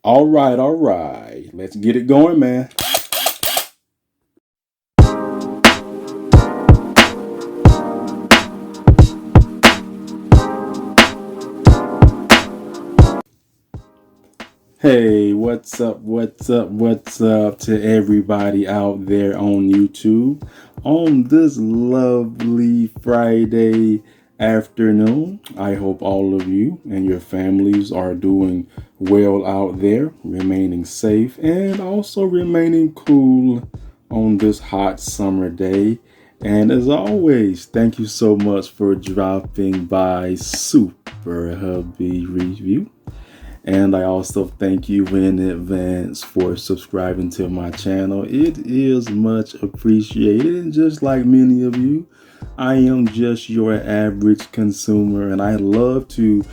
All right. Let's get it going, man. Hey, what's up? What's up to everybody out there on YouTube on this lovely Friday afternoon? I hope all of you and your families are doing well out there, remaining safe and also remaining cool on this hot summer day. And as always, thank you so much for dropping by Super Hubby Review. And I also thank you in advance for subscribing to my channel. It is much appreciated. And just like many of you, I am just your average consumer, and I love to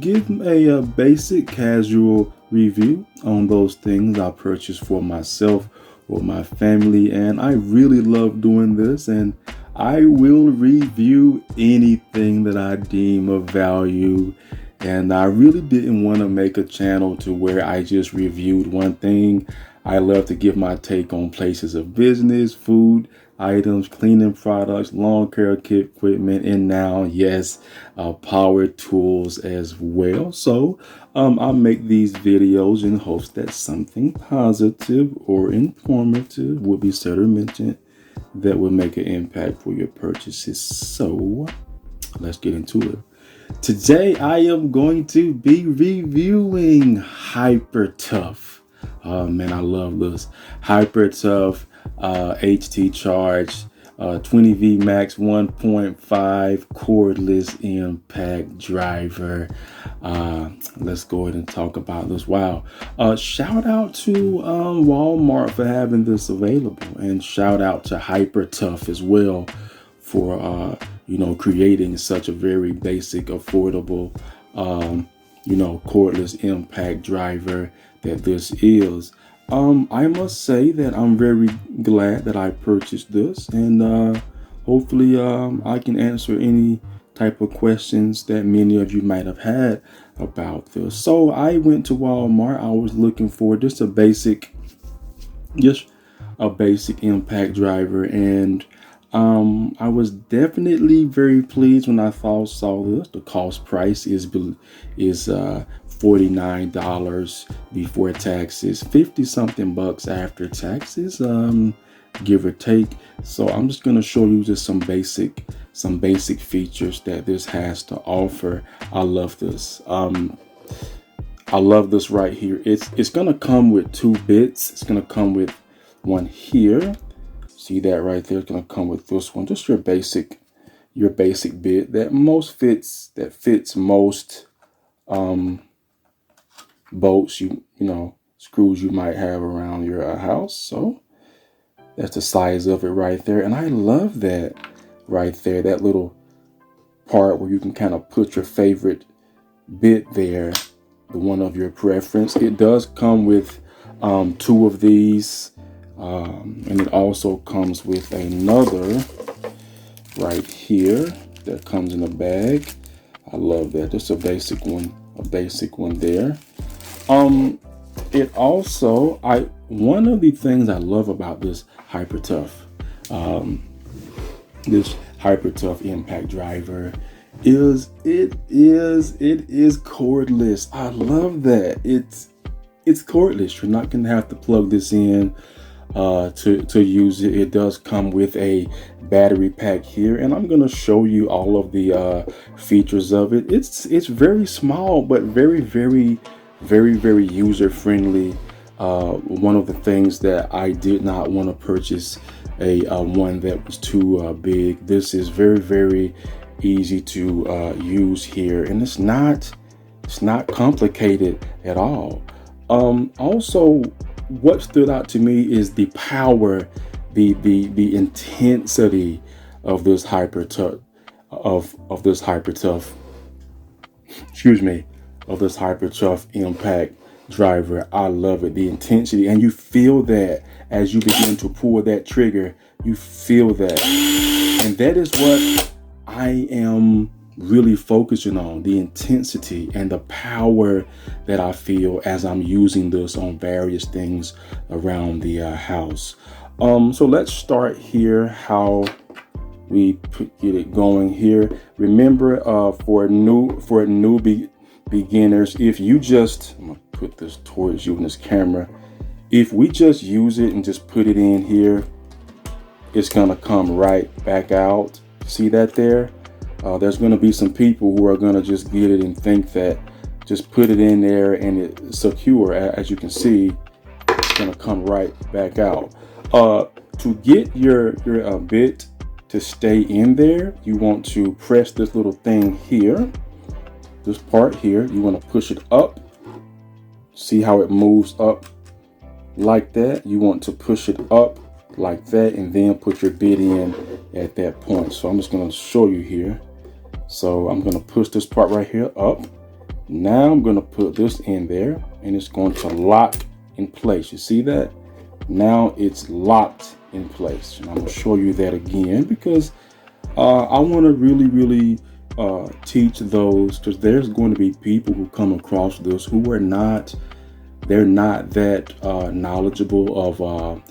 give a basic casual review on those things I purchase for myself or my family. And I really love doing this, and I will review anything that I deem of value. And I really didn't want to make a channel to where I just reviewed one thing. I love to give my take on places of business, food, items, cleaning products, lawn care kit equipment, and now, yes, power tools as well. So I make these videos in hopes that something positive or informative will be said or mentioned that will make an impact for your purchases. So let's get into it. Today I am going to be reviewing Hyper Tough. Oh man, I love this. Hyper Tough HT Charge 20V Max 1.5 cordless impact driver. Let's go ahead and talk about this. Wow. Shout out to Walmart for having this available, and shout out to Hyper Tough as well for creating such a very basic, affordable, cordless impact driver that this is. I must say that I'm very glad that I purchased this, and hopefully I can answer any type of questions that many of you might have had about this. So I went to Walmart. I was looking for just a basic impact driver, and I was definitely very pleased when I saw this. The cost price is $49 before taxes, 50 something bucks after taxes, give or take. So I'm just gonna show you just some basic features that this has to offer. I love this. I love this right here. It's gonna come with two bits. It's gonna come with one here. See that right there? It's gonna come with this one. Just your basic bit that fits most bolts screws you might have around your house. So that's the size of it right there. And I love that right there, that little part where you can kind of put your favorite bit there, the one of your preference. It does come with two of these, and it also comes with another right here that comes in a bag. I love that. Just a basic one there. It also, one of the things I love about this Hyper Tough, impact driver is it is cordless. I love that. It's cordless. You're not gonna have to plug this in to use it. It does come with a battery pack here, and I'm gonna show you all of the features of it. It's very small, but very user friendly. One of the things that I did not want to purchase a one that was too big. This is very easy to use here, and it's not complicated at all. Also, what stood out to me is the power, the intensity of this Hyper Tough impact driver. I love it, the intensity, and you feel that as you begin to pull that trigger. You feel that, and that is what I am really focusing on the intensity and the power that I feel as I'm using this on various things around the house. So let's start here how we get it going here. Remember, for newbie beginners, if you just, I'm gonna put this towards you in this camera, if we just use it and just put it in here, it's gonna come right back out. See that there? There's gonna be some people who are gonna just get it and think that just put it in there and it's secure. As you can see, it's gonna come right back out. To get your bit to stay in there, you want to press this little thing here, this part here. You want to push it up. See how it moves up like that? You want to push it up like that and then put your bit in at that point. So I'm just going to show you here. So I'm going to push this part right here up. Now I'm going to put this in there and it's going to lock in place. You see that? Now it's locked in place. And I'm going to show you that again because I want to really teach those, because there's going to be people who come across this who are not, they're not that knowledgeable of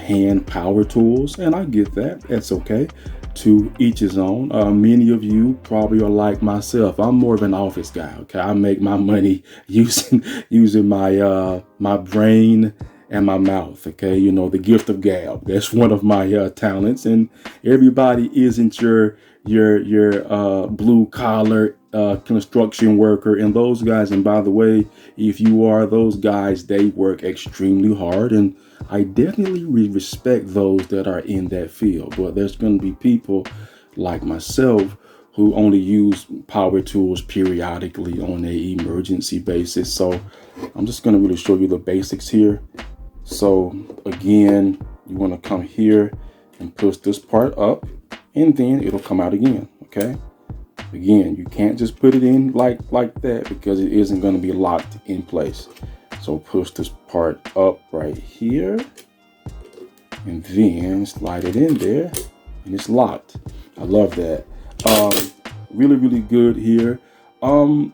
hand power tools, and I get that. That's okay. To each his own. Many of you probably are like myself. I'm more of an office guy. Okay, I make my money using my my brain and my mouth. Okay, the gift of gab. That's one of my talents. And everybody isn't your blue collar construction worker. And those guys, and by the way, if you are those guys, they work extremely hard, and I definitely respect those that are in that field. But there's going to be people like myself who only use power tools periodically on an emergency basis. So I'm just going to really show you the basics here. So again, you want to come here and push this part up, and then it'll come out again. Okay. Again, you can't just put it in like that because it isn't going to be locked in place. So push this part up right here and then slide it in there and it's locked. I love that. Really good here. I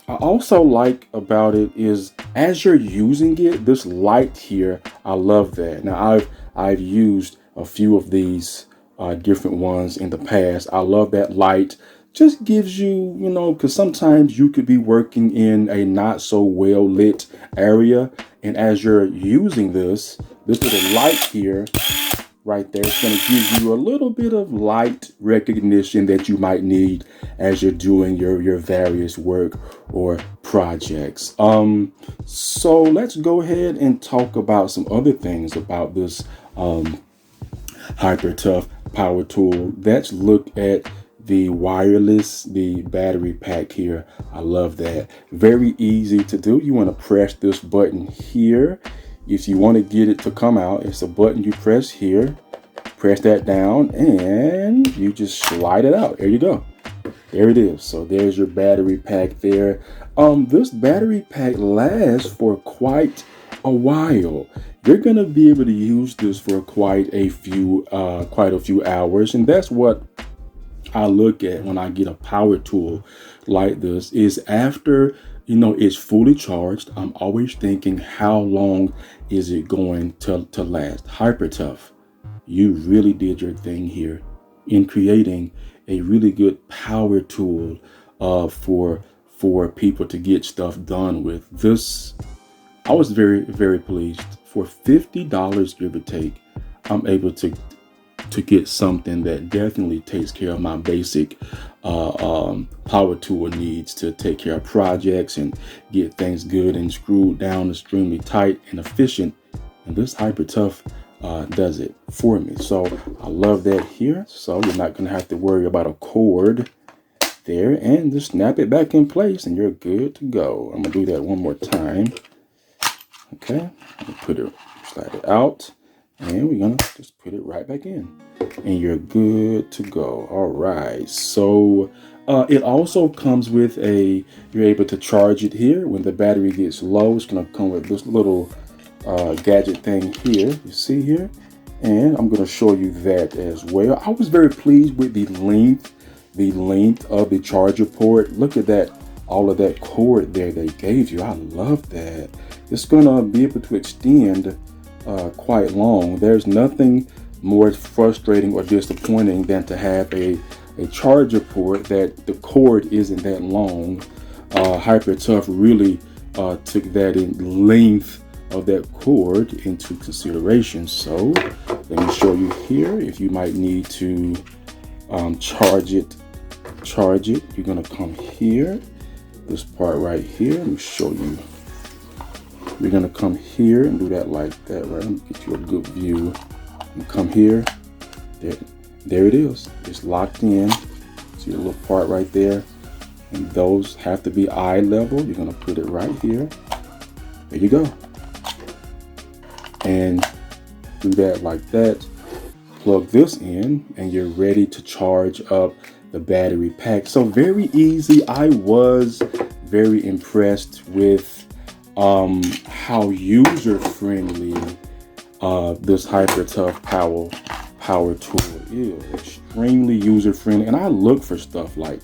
also like about it is as you're using it, this light here, I love that. Now I've used a few of these different ones in the past. I love that light. Just gives you, because sometimes you could be working in a not so well lit area, and as you're using this little light here, right there, it's going to give you a little bit of light recognition that you might need as you're doing your various work or projects. So let's go ahead and talk about some other things about this Hyper Tough power tool. Let's look at the wireless, the battery pack here. I love that. Very easy to do. You want to press this button here. If you want to get it to come out, it's a button you press here. Press that down and you just slide it out. There you go. There it is. So there's your battery pack there. This battery pack lasts for quite a while. You're gonna be able to use this for quite a few hours, and that's what I look at when I get a power tool like this. Is after it's fully charged, I'm always thinking, how long is it going to last? Hyper Tough, you really did your thing here in creating a really good power tool for people to get stuff done with. This, I was very pleased. For $50, give or take, I'm able to get something that definitely takes care of my basic power tool needs to take care of projects and get things good and screwed down extremely tight and efficient. And this Hyper Tough does it for me. So I love that here. So you're not going to have to worry about a cord there, and just snap it back in place and you're good to go. I'm going to do that one more time. Okay, put it, slide it out, and we're gonna just put it right back in, and you're good to go. All right, so it also comes with you're able to charge it here when the battery gets low. It's gonna come with this little gadget thing here, you see here, and I'm gonna show you that as well. I was very pleased with the length the length of the charger port. Look at that, all of that cord there they gave you. I love that. It's gonna be able to extend quite long. There's nothing more frustrating or disappointing than to have a charger port that the cord isn't that long. Hyper Tough really took that in length of that cord into consideration. So let me show you here. If you might need to charge it, you're gonna come here, this part right here. Let me show you. You're gonna come here and do that like that, right? Let me get you a good view. And come here. There it is. It's locked in. See the little part right there? And those have to be eye level. You're gonna put it right here. There you go. And do that like that. Plug this in and you're ready to charge up the battery pack. So very easy. I was very impressed with how user-friendly this Hyper Tough power tool is. Extremely user-friendly, and I look for stuff like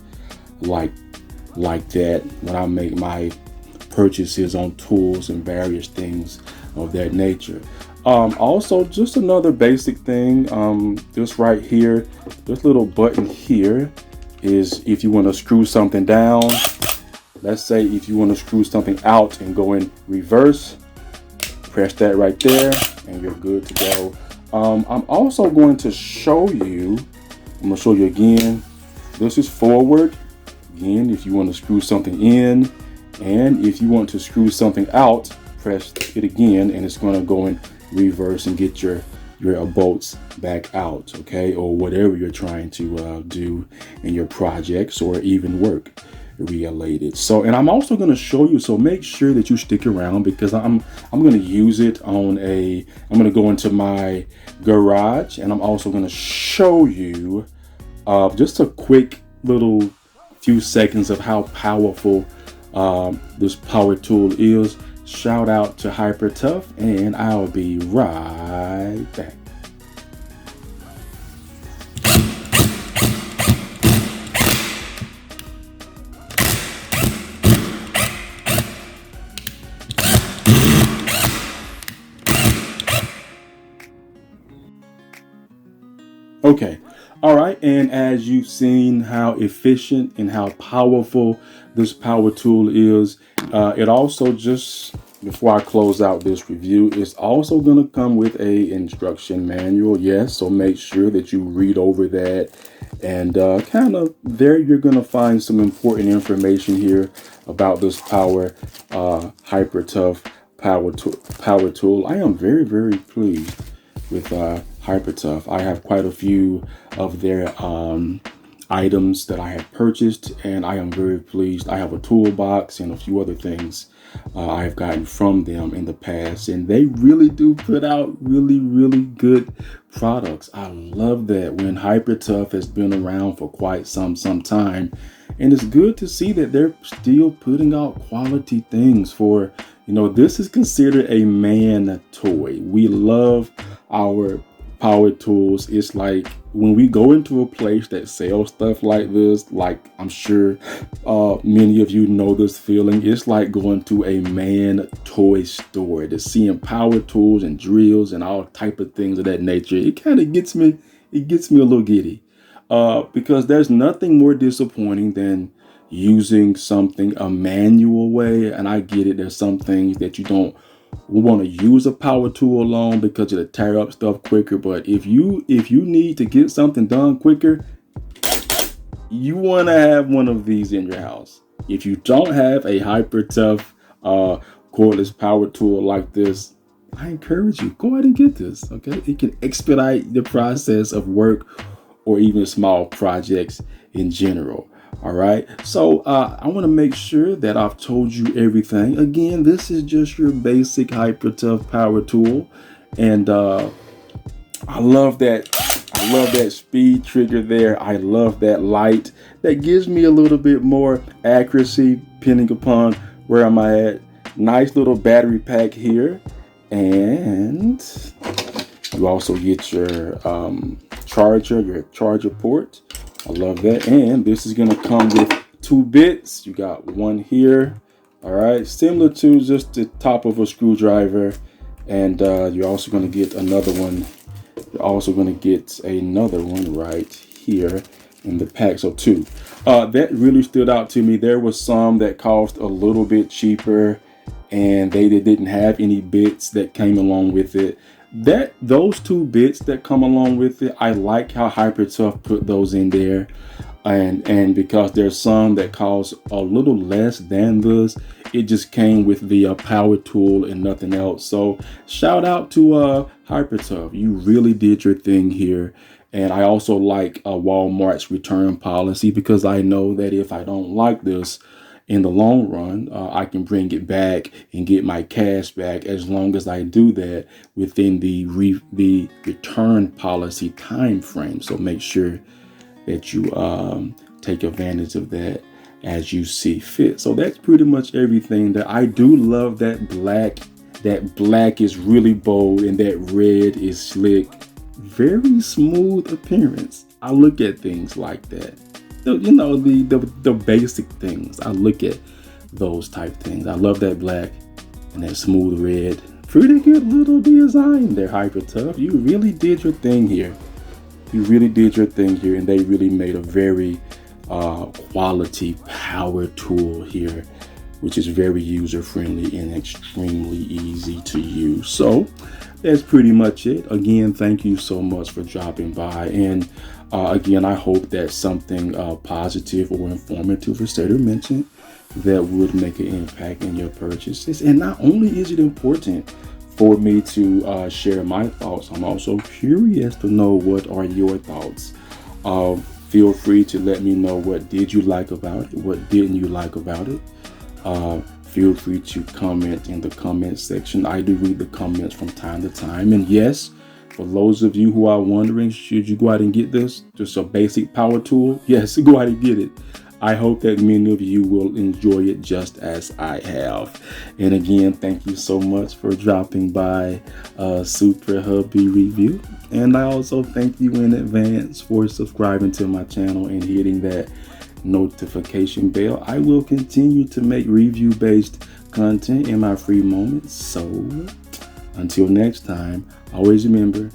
that when I make my purchases on tools and various things of that nature. Also, just another basic thing, this right here, this little button here is if you want to screw something down. Let's say if you want to screw something out and go in reverse, press that right there and you're good to go. I'm also going to show you, again, this is forward. Again, if you want to screw something in, and if you want to screw something out, press it again and it's going to go in reverse and get your bolts back out, okay, or whatever you're trying to do in your projects or even work related. So, and I'm also going to show you, so make sure that you stick around because I'm going to use it on I'm going to go into my garage and I'm also going to show you just a quick little few seconds of how powerful this power tool is. Shout out to Hyper Tough, and I'll be right back. Okay, all right, and as you've seen how efficient and how powerful this power tool is, it also, just before I close out this review, it's also going to come with a instruction manual. Yes, so make sure that you read over that, and kind of there you're going to find some important information here about this Hyper Tough power tool. I am very, very pleased with Hyper Tough. I have quite a few of their items that I have purchased, and I am very pleased. I have a toolbox and a few other things I have gotten from them in the past, and they really do put out really, really good products. I love that when Hyper Tough has been around for quite some time, and it's good to see that they're still putting out quality things for, this is considered a man toy. We love our power tools. It's like when we go into a place that sells stuff like this, like I'm sure many of you know this feeling, it's like going to a man toy store, to seeing power tools and drills and all type of things of that nature. It kind of gets me a little giddy because there's nothing more disappointing than using something a manual way. And I get it, there's some things that you don't want to use a power tool on because it'll tear up stuff quicker. But if you need to get something done quicker, you want to have one of these in your house. If you don't have a Hyper Tough cordless power tool like this, I encourage you, go ahead and get this. Okay, it can expedite the process of work or even small projects in general. All right, so I want to make sure that I've told you everything. Again, this is just your basic Hyper Tough power tool, and I love that. I love that speed trigger there. I love that light. That gives me a little bit more accuracy depending upon where I'm at. Nice little battery pack here, and you also get your charger port. I love that. And this is going to come with 2 bits. You got one here. All right. Similar to just the top of a screwdriver. And you're also going to get another one. You're also going to get another one right here in the pack. So 2. That really stood out to me. There was some that cost a little bit cheaper, and they didn't have any bits that came along with it. Those 2 bits that come along with it, I like how HyperTough put those in there. And because there's some that cost a little less than this, it just came with the power tool and nothing else. So shout out to HyperTough. You really did your thing here. And I also like Walmart's return policy, because I know that if I don't like this in the long run, I can bring it back and get my cash back, as long as I do that within the return policy time frame. So make sure that you take advantage of that as you see fit. So that's pretty much everything. That I do love that black. That black is really bold, and that red is slick. Very smooth appearance. I look at things like that. You know, the basic things. I look at those type things. I love that black and that smooth red. Pretty good little design there, HyperTough. You really did your thing here. You really did your thing here, and they really made a very quality power tool here, which is very user friendly and extremely easy to use. So that's pretty much it. Again, thank you so much for dropping by. And again, I hope that something positive or informative was said or mentioned that would make an impact in your purchases. And not only is it important for me to share my thoughts, I'm also curious to know what are your thoughts. Feel free to let me know, what did you like about it? What didn't you like about it? Feel free to comment in the comment section. I do read the comments from time to time. And yes, for those of you who are wondering, should you go out and get this? Just a basic power tool? Yes, go out and get it. I hope that many of you will enjoy it just as I have. And again, thank you so much for dropping by Super Hubby Review. And I also thank you in advance for subscribing to my channel and hitting that notification bell. I will continue to make review-based content in my free moments. So until next time, always remember,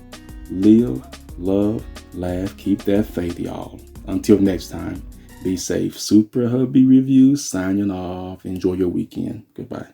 live, love, laugh, keep that faith, y'all. Until next time, be safe. Super Hubby Reviews signing off. Enjoy your weekend. Goodbye.